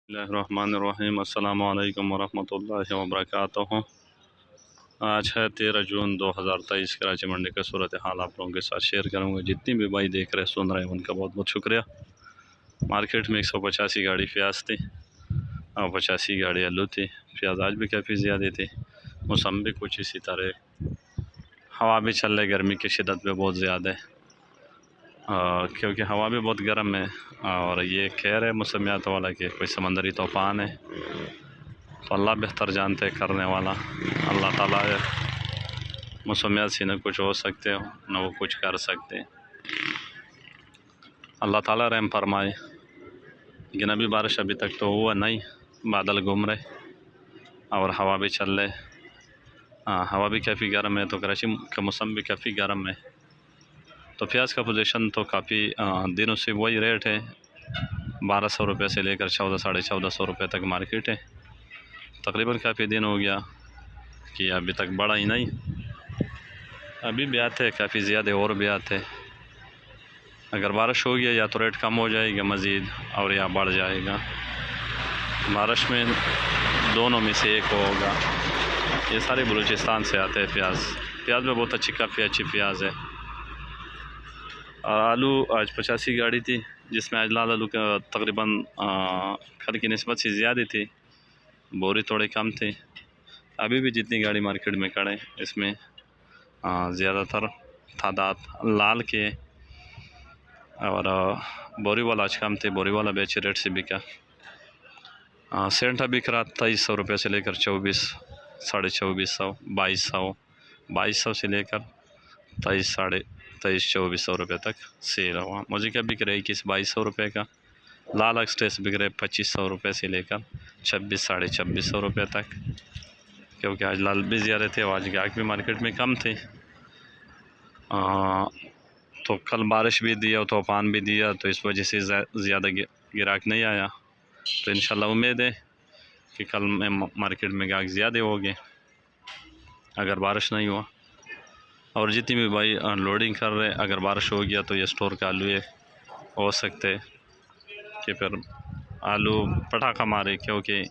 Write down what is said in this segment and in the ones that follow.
बिस्मिल्लाहिर्रहमानिर्रहीम। अस्सलामु अलैकुम वरहमतुल्लाहि वबरकातुहू। आज है 13 जून 2023। कराची मंडी का सूरत हाल आप लोगों के साथ शेयर करूँगा। जितनी भी भाई देख रहे सुन रहे हैं उनका बहुत बहुत शुक्रिया। मार्केट में 185 गाड़ी प्याज थी और 85 गाड़ी आलू थी। प्याज आज भी काफ़ी ज़्यादा थी। मौसम भी कुछ इसी तरह, हवा भी चल रही, गर्मी की शिदत भी बहुत ज़्यादा है क्योंकि हवा भी बहुत गर्म है। और ये खैर है मौसमियात वाला कि कोई समंदरी तूफ़ान है, तो अल्लाह बेहतर जानते करने वाला। अल्लाह ताला है, मौसमियात से न कुछ हो सकते हो न वो कुछ कर सकते। अल्लाह ताला रहम फरमाए। लेकिन अभी बारिश अभी तक तो हुआ नहीं, बादल घूम रहे और हवा भी चल रहे। हवा भी काफ़ी गर्म है, तो कराची का मौसम भी काफ़ी गर्म है। तो प्याज का पोजीशन तो काफ़ी दिनों से वही रेट है, 1200 रुपये से लेकर 1400 साढ़े 1400 रुपये तक मार्केट है। तकरीबन काफ़ी दिन हो गया कि अभी तक बढ़ा ही नहीं। अभी भी आते काफ़ी ज़्यादा और भी आते। अगर बारिश हो गया या तो रेट कम हो जाएगा मज़ीद और या बढ़ जाएगा। बारिश में दोनों में से एक होगा। ये सारे बलूचिस्तान से आते हैं प्याज में बहुत अच्छी, काफ़ी अच्छी प्याज है। आलू आज 85 गाड़ी थी, जिसमें आज लाल आलू का तकरीबन कल की निस्बत से ज़्यादा थी, बोरी थोड़े कम थे। अभी भी जितनी गाड़ी मार्केट में खड़े इसमें ज़्यादातर तादाद लाल के और बोरी वाला आज कम थे। बोरी वाला भी अच्छे रेट से बिका। सेंटा बिक रहा 2300 रुपये से लेकर 24, साढ़े 2400, 2200 से लेकर 23, साढ़े 2300-2400 रुपये तक सेल हुआ। मुझे क्या बिक रही 21-2200 रुपये का। लाल एक्सप्रेस बिक रहे 2500 रुपये से लेकर 26, साढ़े 2600 रुपये तक, क्योंकि आज लाल भी ज़्यादा थे और आज गाहक भी मार्केट में कम थे। तो कल बारिश भी दिया, तूफ़ान भी दिया, तो इस वजह से ज़्यादा गिराक नहीं आया। तो इंशाल्लाह उम्मीद है कि कल में मार्केट में गाहक ज़्यादा हो गए अगर बारिश नहीं हुआ। और जितनी भी भाई लोडिंग कर रहे, अगर बारिश हो गया तो ये स्टोर का आलू ये हो सकते कि फिर आलू पटाखा मारे, क्योंकि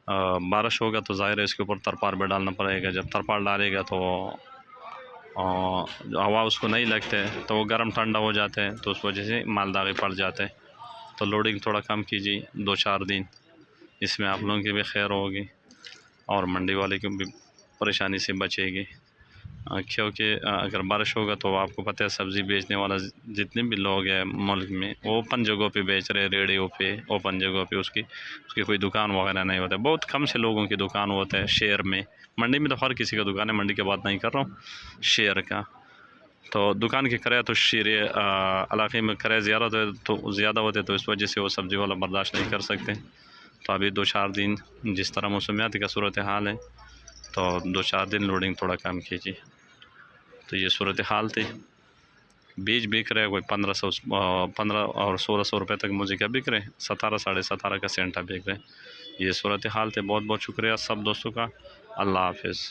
बारिश होगा तो ज़ाहिर है इसके ऊपर तरपाल भी डालना पड़ेगा। जब तरपाल डालेगा तो हवा उसको नहीं लगते, तो वो गर्म ठंडा हो जाते हैं, तो उस वजह से माल दागे पड़ जाते हैं। तो लोडिंग थोड़ा कम कीजिए 2-4 दिन, इसमें आप लोगों की भी खैर होगी और मंडी वाले की भी परेशानी से बचेगी। क्योंकि अगर बारिश होगा तो आपको पता है सब्ज़ी बेचने वाला जितने भी लोग हैं मुल्क में, वो ओपन जगहों पे बेच रहे, रेडियो पे ओपन जगहों पे उसकी कोई दुकान वगैरह नहीं होता। बहुत कम से लोगों की दुकान होता है शहर में। मंडी में तो हर किसी का दुकान है, मंडी की बात नहीं कर रहा हूँ, शहर का। तो दुकान के किराया तो शहर इलाके में किराया ज़्यादा होते, तो इस वजह से वो सब्ज़ी वाला बर्दाश्त नहीं कर सकते। तो अभी 2-4 दिन जिस तरह मौसमियात का सूरत हाल है, तो 2-4 दिन लोडिंग थोड़ा कम कीजिए। तो ये सूरत हाल थी। बीज बिक रहे कोई 15 और 1600 रुपये तक मुझे क्या बिक रहे, 17, साढ़े 17 का सेंटा बिक रहे। ये सूरत हाल थे। बहुत बहुत शुक्रिया सब दोस्तों का। अल्लाह हाफिज़।